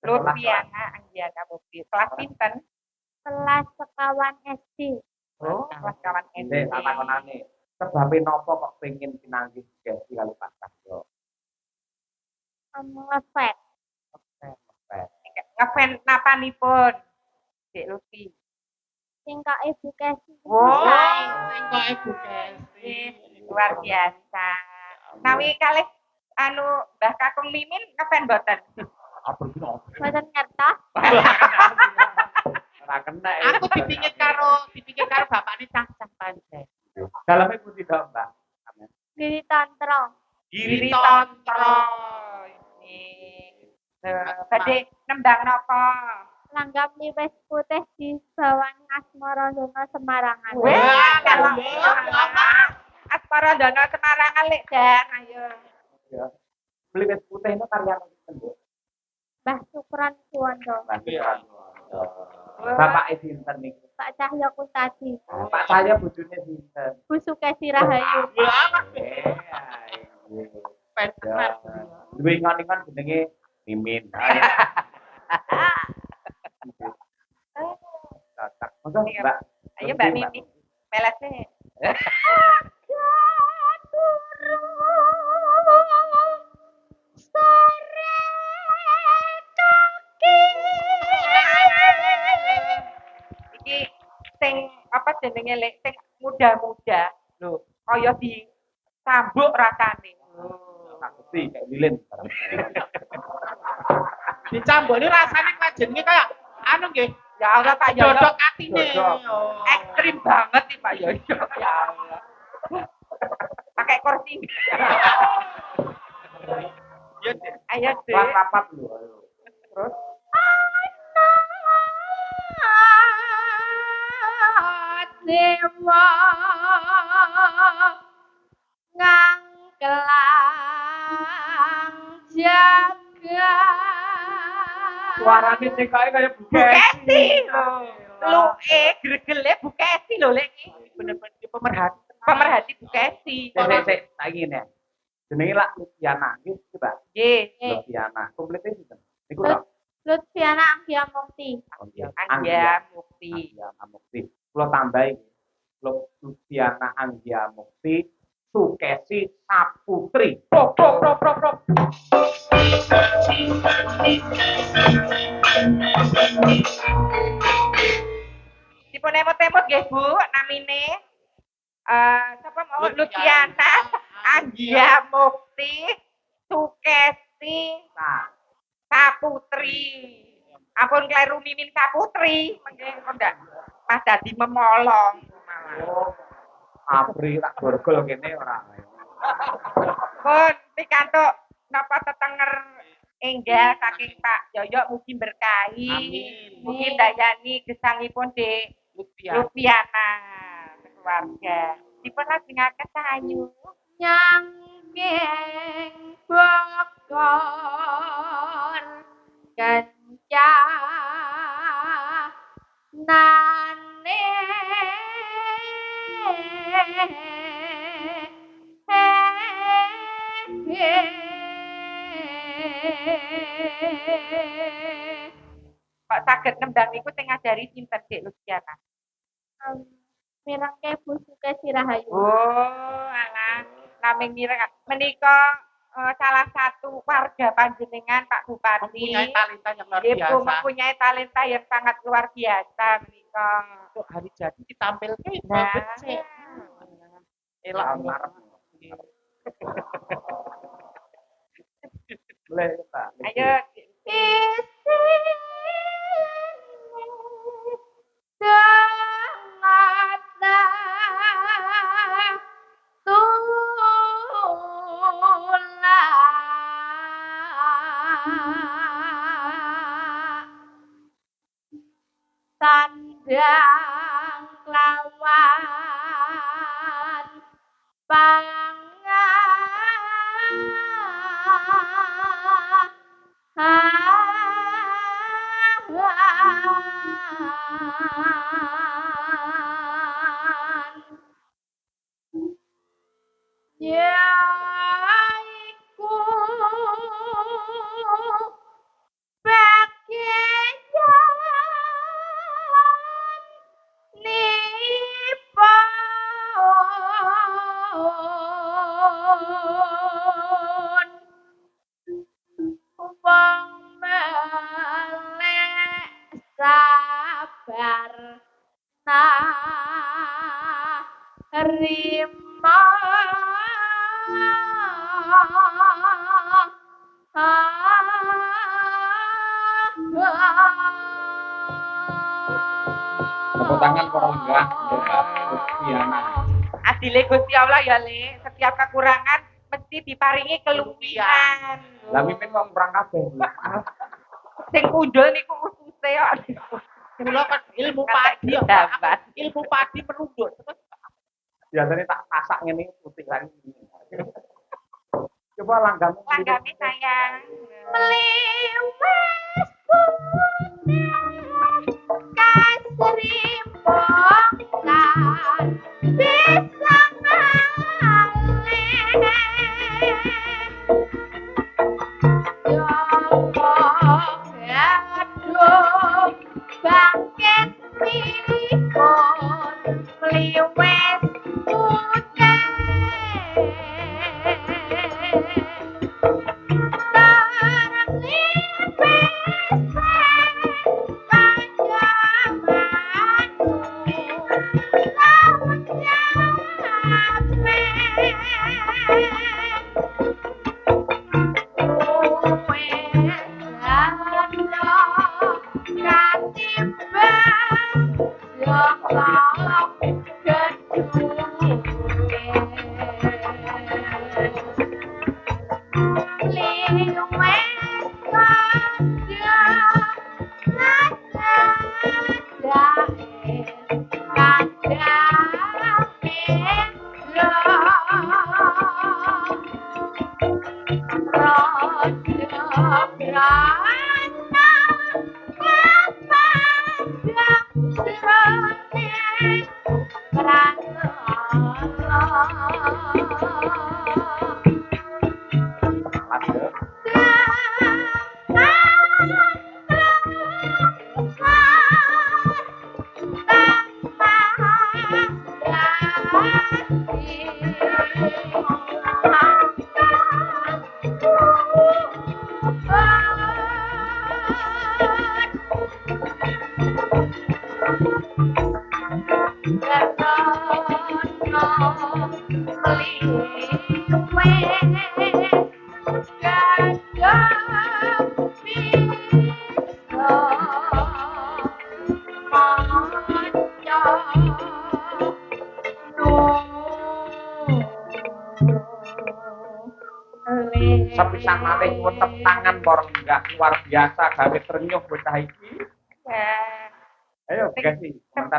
Lutfiana Anggiana Mukti. Kelas pinten? Kelas sekawan SD. Oh, kelas kawan SD. Nek takonane. Sebabe napa kok pengen pinanggih Gesi kali Pak Cahyo? Ngefans. Ngefans napanipun? Dek Lutfi. Singkok Ibu Kesi. Wow. Singkok Ibu Kesi. Luar biasa. Nawi kalih Mbah Kakung Mimin ngefans mboten? Mboten ngertos. Ora kena. Aku dipikir karo bapakne cah-cah pancen. Daleme pundi to, Mbak? Giri Tantro. Giri Tantro. Badhe nembang napa? Langgam Liwes Putih di Bawang Asmara Dono Semarangan. Asmara Dono Semarangan lek Jan, ayo. Ya. Liwes Putih itu karya sinten, Mbah Sukron Suwondo. Bapak sinten niku? Pak Cahyo Kuntadi. Pak saya bojone sinten? Bu Sukesi Rahayu. Duwe ingon-ingon jenenge Mimin. Cocok. Monggo, Mbak. Ayo Mbak Mimi. Melese. Iki sing apa jenenge lek sing muda-muda lho, kaya di cambuk rasane. Ngerti kayak lilin. Dicambuk ini rasane kaya jenenge kaya anu nggih. Ya Allah Pak Yoyo. Dodok atine. Ekstrim banget nih Pak Yoyo. Ya Allah. Pakai kursi. Ayo deh. Kelas rapat lho, ayo. Terus Dewa ngangkelang jaga. suarane sing kaya Bu Kesi lho. Lu gregele Bu Kesi lho lek iki. Bener-bener Pemerhati Bu Kesi. Sik saiki ne. Jenenge lak Lutfiana, nggih, Mbak. Nggih. Lutfiana. Komplite sinten? Niku lho. Lutfiana Anggia Mukti. Anggia Mukti. Anggia Mukti. Kula tambahi Lutfiana Anggia Mukti, Sukesi Saputri. Prok. Dipun emot-emot nggih Bu, namine sapa mau Lutfiana Anggia Mukti Sukesi Saputri. Ampun kleru Mimin Saputri, mengke ndak Mas dadi memolong malah. Apri tak borgol kene ora. Pun pikantuk napa tetenger enggal saking Pak Yoyo mugi berkahi. Amin. Mugi dayani gesangipun Dek Lutfiana keluarga. Dipun lajengaken sahayu Nyangking bokon kenca nane kok saged nembang niku sing ngajari sinten Dek Lutfiana? Mirengke Bu Sukesi Rahayu. Oh, alah. Naming mireng menika salah satu warga panjenengan Pak Bupati. Mempunyai talenta yang luar Nggih, biasa. mempunyai talenta yang sangat luar biasa menika. Untuk hari jadi ditampilkan Nah. becek. Elak ngarep. Boleh, Pak. Ayo Sandang lawan yaiku Yarna Rima Tepuk tangan para lenggah. Diana. Adile Gusti Allah ya, Le. Setiap kekurangan mesti diparingi keluwihan. Lah mimin kok kurang kabeh. Sing kundul niku ususe kok. Kula kan ilmu Kata padi ya, jabat. Pak. Ilmu padi menunduk terus. Biasanya tak pasak ngene putih lagi. Coba langgam. Langgami sayang. Meliwes putih kasrimbongkan bisa ngalih Joko gaduh bangkit pripun meliwes putih Sepisan malih nyuwun tepuk tangan para lenggah luar biasa gawe trenyuh bocah iki. Ya. Ayo, guys.